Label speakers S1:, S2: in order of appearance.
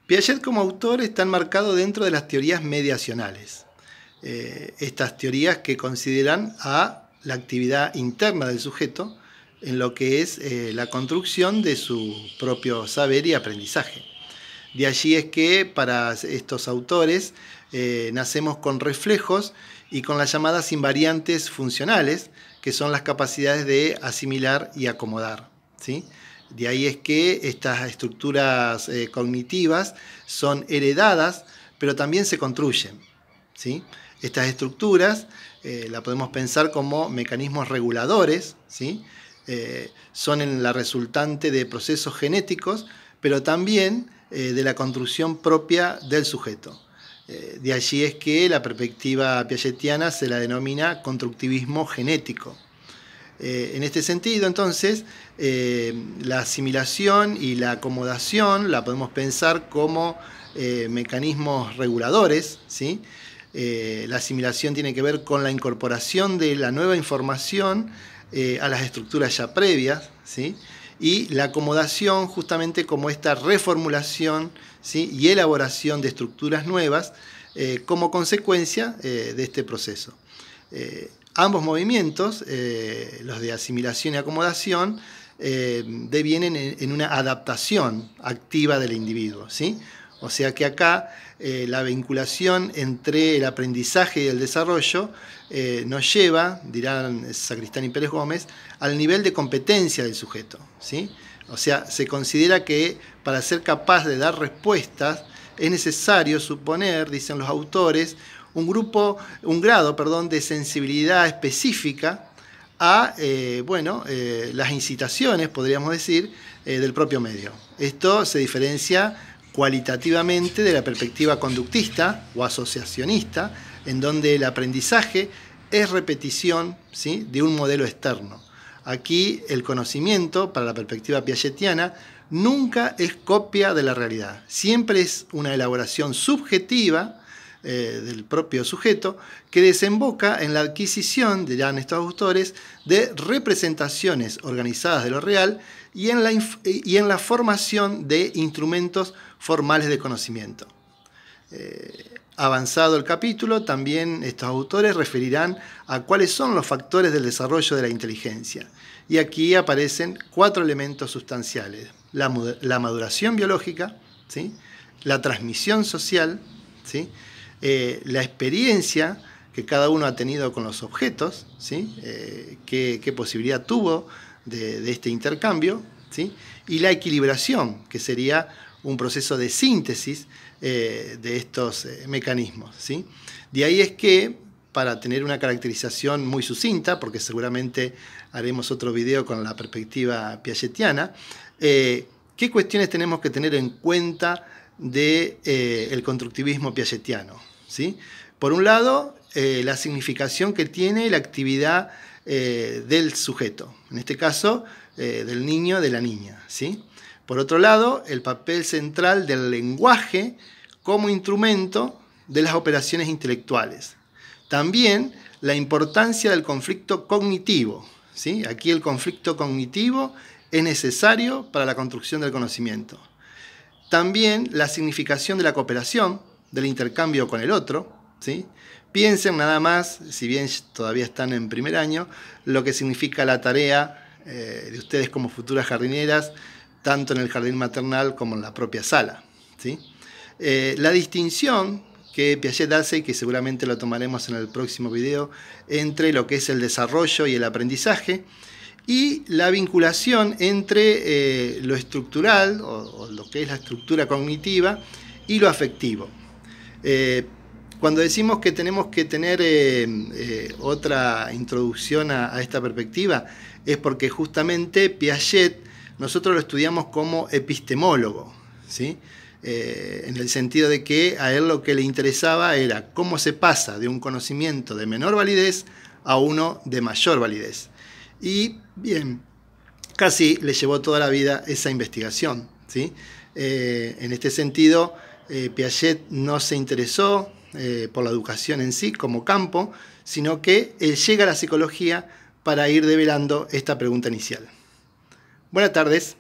S1: Piaget como autor está enmarcado dentro de las teorías mediacionales. Estas teorías que consideran a la actividad interna del sujeto en lo que es la construcción de su propio saber y aprendizaje. De allí es que para estos autores nacemos con reflejos y con las llamadas invariantes funcionales, que son las capacidades de asimilar y acomodar, ¿sí? De ahí es que estas estructuras cognitivas son heredadas, pero también se construyen, ¿sí? Estas estructuras las podemos pensar como mecanismos reguladores, ¿sí? Son la resultante de procesos genéticos, pero también de la construcción propia del sujeto. De allí es que la perspectiva piagetiana se la denomina constructivismo genético. En este sentido, entonces, la asimilación y la acomodación la podemos pensar como mecanismos reguladores, ¿sí? La asimilación tiene que ver con la incorporación de la nueva información a las estructuras ya previas, ¿sí? Y la acomodación justamente como esta reformulación, ¿sí? Y elaboración de estructuras nuevas como consecuencia de este proceso. Ambos movimientos, los de asimilación y acomodación, devienen en una adaptación activa del individuo, ¿sí? O sea que acá la vinculación entre el aprendizaje y el desarrollo nos lleva, dirán Sacristán y Pérez Gómez, al nivel de competencia del sujeto, ¿sí? O sea, se considera que para ser capaz de dar respuestas es necesario suponer, dicen los autores, un grado de sensibilidad específica a las incitaciones, podríamos decir, del propio medio. Esto se diferencia cualitativamente de la perspectiva conductista o asociacionista, en donde el aprendizaje es repetición, ¿sí?, de un modelo externo. Aquí el conocimiento, para la perspectiva piagetiana, nunca es copia de la realidad. Siempre es una elaboración subjetiva del propio sujeto que desemboca en la adquisición, dirán estos autores, de representaciones organizadas de lo real y en la formación de instrumentos formales de conocimiento. Avanzado el capítulo, también estos autores referirán a cuáles son los factores del desarrollo de la inteligencia. Y aquí aparecen 4 elementos sustanciales: la maduración biológica, ¿sí?, la transmisión social, ¿sí?, la experiencia que cada uno ha tenido con los objetos, ¿sí?, qué posibilidad tuvo de este intercambio, ¿sí?, y la equilibración, que sería un proceso de síntesis de estos mecanismos, ¿sí? De ahí es que, para tener una caracterización muy sucinta, porque seguramente haremos otro video con la perspectiva piagetiana, ¿qué cuestiones tenemos que tener en cuenta del constructivismo piagetiano? ¿Sí? Por un lado, la significación que tiene la actividad del sujeto, en este caso del niño, de la niña, ¿sí? Por otro lado, el papel central del lenguaje como instrumento de las operaciones intelectuales. También la importancia del conflicto cognitivo, ¿sí? Aquí el conflicto cognitivo es necesario para la construcción del conocimiento. También la significación de la cooperación, del intercambio con el otro, ¿sí? Piensen nada más, si bien todavía están en primer año, lo que significa la tarea de ustedes como futuras jardineras, tanto en el jardín maternal como en la propia sala, ¿sí? La distinción que Piaget hace, y que seguramente lo tomaremos en el próximo video, entre lo que es el desarrollo y el aprendizaje, y la vinculación entre lo estructural, o lo que es la estructura cognitiva, y lo afectivo. Cuando decimos que tenemos que tener otra introducción a esta perspectiva, es porque justamente Piaget nosotros lo estudiamos como epistemólogo, ¿sí? En el sentido de que a él lo que le interesaba era cómo se pasa de un conocimiento de menor validez a uno de mayor validez. Y bien, casi le llevó toda la vida esa investigación, ¿sí? En este sentido, Piaget no se interesó por la educación en sí como campo, sino que él llega a la psicología para ir develando esta pregunta inicial. Buenas tardes.